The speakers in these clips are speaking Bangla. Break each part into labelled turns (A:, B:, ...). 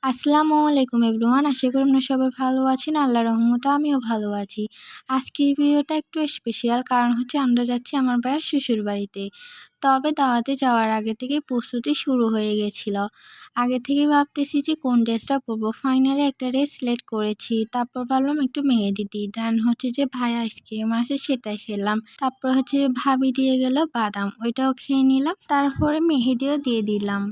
A: আসসালামু আলাইকুম এভরিওয়ান, আশা করি আপনারা সবাই ভালো আছেন। আল্লাহর রহমতে আমিও ভালো আছি। আজকের ভিডিওটা একটু স্পেশাল, কারণ হচ্ছে আমরা যাচ্ছি আমার ভাইয়ের শ্বশুর বাড়িতে। তবে দাওয়াতে যাওয়ার আগে থেকে প্রস্তুতি শুরু হয়ে গেছিল। আগে থেকে ভাবতেছি যে কোন ড্রেসটা পরবো, ফাইনালি একটা ড্রেস সিলেক্ট করেছি। তারপর ভাবলাম একটু মেহেদি দিই, দেন হচ্ছে যে ভাই আইসক্রিম আসে সেটাই খেলাম। তারপর হচ্ছে ভাবি দিয়ে গেল বাদাম, ওইটাও খেয়ে নিলাম। তারপরে মেহেদিও দিয়ে দিলাম।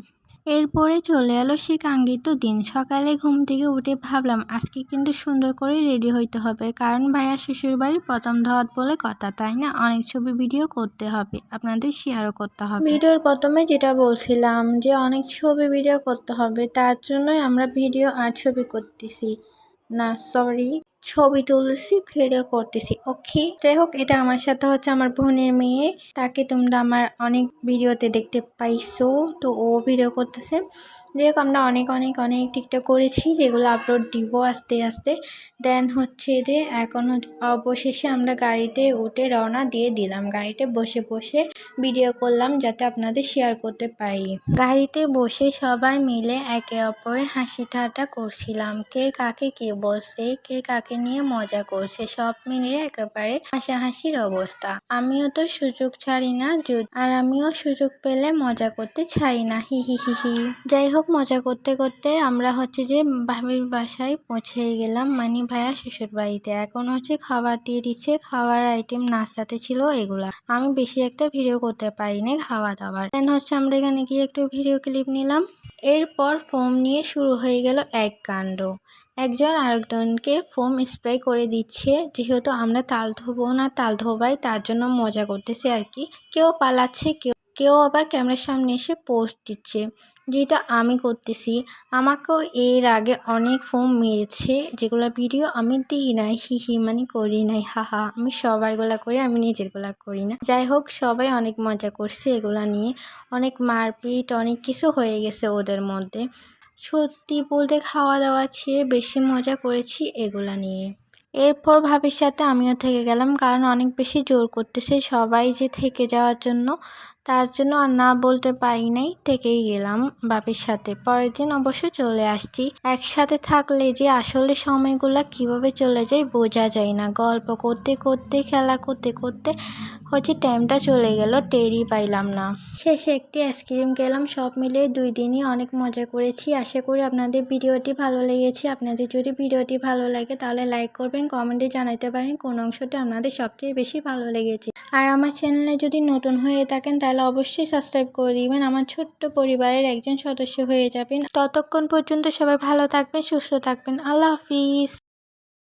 A: এরপরে চলে এলো সে কাঙ্ক্ষিত দিন। সকালে ঘুম থেকে উঠে ভাবলাম আজকে কিন্তু সুন্দর করে রেডি হইতে হবে, কারণ ভাইয়া শ্বশুর বাড়ির প্রথম দাওয়াত বলে কথা, তাই না? অনেক ছবি ভিডিও করতে হবে, আপনাদের শেয়ারও করতে হবে। ভিডিওর প্রথমে যেটা বলছিলাম যে অনেক ছবি ভিডিও করতে হবে, তার জন্যই আমরা ভিডিও আর ছবি করতেছি না, সরি, ছবি তুলছি ভিডিও করতেছি। ওকে, যাই হোক, এটা আমার সাথে হচ্ছে আমার বোনের মেয়ে, তাকে তোমরা আমার অনেক ভিডিওতে দেখতে পাইছো। তো ও ভিডিও করতেছে। যাই হোক, আমরা অনেক অনেক অনেক টিকটক করেছি, যেগুলো আপলোড দিব আস্তে আস্তে। দেন হচ্ছে যে এখন অবশেষে আমরা গাড়িতে উঠে রওনা দিয়ে দিলাম। গাড়িতে বসে বসে ভিডিও করলাম যাতে আপনাদের শেয়ার করতে পারি। গাড়িতে বসে সবাই মিলে একে অপরে হাসি ঠাট্টা করছিলাম। কে কাকে কে বলছে, কে কাকে নিয়ে মজা করছে, সব মিলিয়ে একেবারে হাসাহাসির অবস্থা। আমিও তো সুযোগ ছাড়ি না, আর আমিও সুযোগ পেলে মজা করতে ছাড়ি না, হি হি হি হি। যাই হোক, মজা করতে করতে আমরা হচ্ছে যে ভাবির বাসায় পৌঁছে গেলাম, মানে ভাইয়া শ্বশুর বাড়িতে। এখন হচ্ছে খাবার দিয়ে দিচ্ছে, খাবার আইটেম নাস্তাতে ছিল এগুলা। আমি বেশি একটা ভিডিও করতে পারিনি খাওয়া দাওয়ার। দেন হচ্ছে আমরা এখানে গিয়ে একটু ভিডিও ক্লিপ নিলাম। এরপর ফোম নিয়ে শুরু হয়ে গেল এক কাণ্ড। একজন আরেকজনকে ফোম স্প্রে করে দিচ্ছে, যেহেতু আমরা তাল ধোবো না, তাল ধোবাই, তার জন্য মজা করতেছে আর কি। কেউ পালাচ্ছে, কেউ আবার ক্যামেরার সামনে এসে পোস্ট দিচ্ছে, যেটা আমি করতেছি। আমাকেও এর আগে অনেক ফোম মেরেছে, যেগুলো ভিডিও আমি দিই নাই, হি হি, মানে করি নাই, হাহা। আমি সবারগুলা করি, আমি নিজেরগুলা করি না। যাই হোক, সবাই অনেক মজা করছে এগুলা নিয়ে। অনেক মারপিট, অনেক কিছু হয়ে গেছে ওদের মধ্যে। সত্যি বলতে খাওয়া দাওয়া চেয়ে বেশি মজা করেছি এগুলা নিয়ে। এরপর ভাবির সাথে আমিও থেকে গেলাম, কারণ অনেক বেশি জোর করতেছে সবাই যে থেকে যাওয়ার জন্য। তার জন্য আর না বলতে পারি নাই, থেকেই গেলাম ভাবির সাথে। পরের দিন অবশ্য চলে আসছি। একসাথে থাকলে যে আসলে সময়গুলো কিভাবে চলে যায় বোঝা যায় না। গল্প করতে করতে, খেলা করতে করতে হচ্ছে টাইমটা চলে গেল, টেরই পাইলাম না। শেষে একটি আইসক্রিম খেলাম। সব মিলিয়ে 2 দিনই অনেক মজা করেছি। আশা করি আপনাদের ভিডিওটি ভালো লেগেছে। আপনাদের যদি ভিডিওটি ভালো লাগে তাহলে লাইক করবেন, কমেন্টে জানাতে পারেন কোন অংশটা আপনাদের সবচেয়ে বেশি ভালো লেগেছে। আর আমার চ্যানেলে যদি নতুন হয়ে থাকেন তাহলে অবশ্যই সাবস্ক্রাইব করে দিবেন, আমার ছোট্ট পরিবারের একজন সদস্য হয়ে যাবেন। ততক্ষণ পর্যন্ত সবাই ভালো থাকবেন, সুস্থ থাকবেন। আল্লাহ হাফিজ।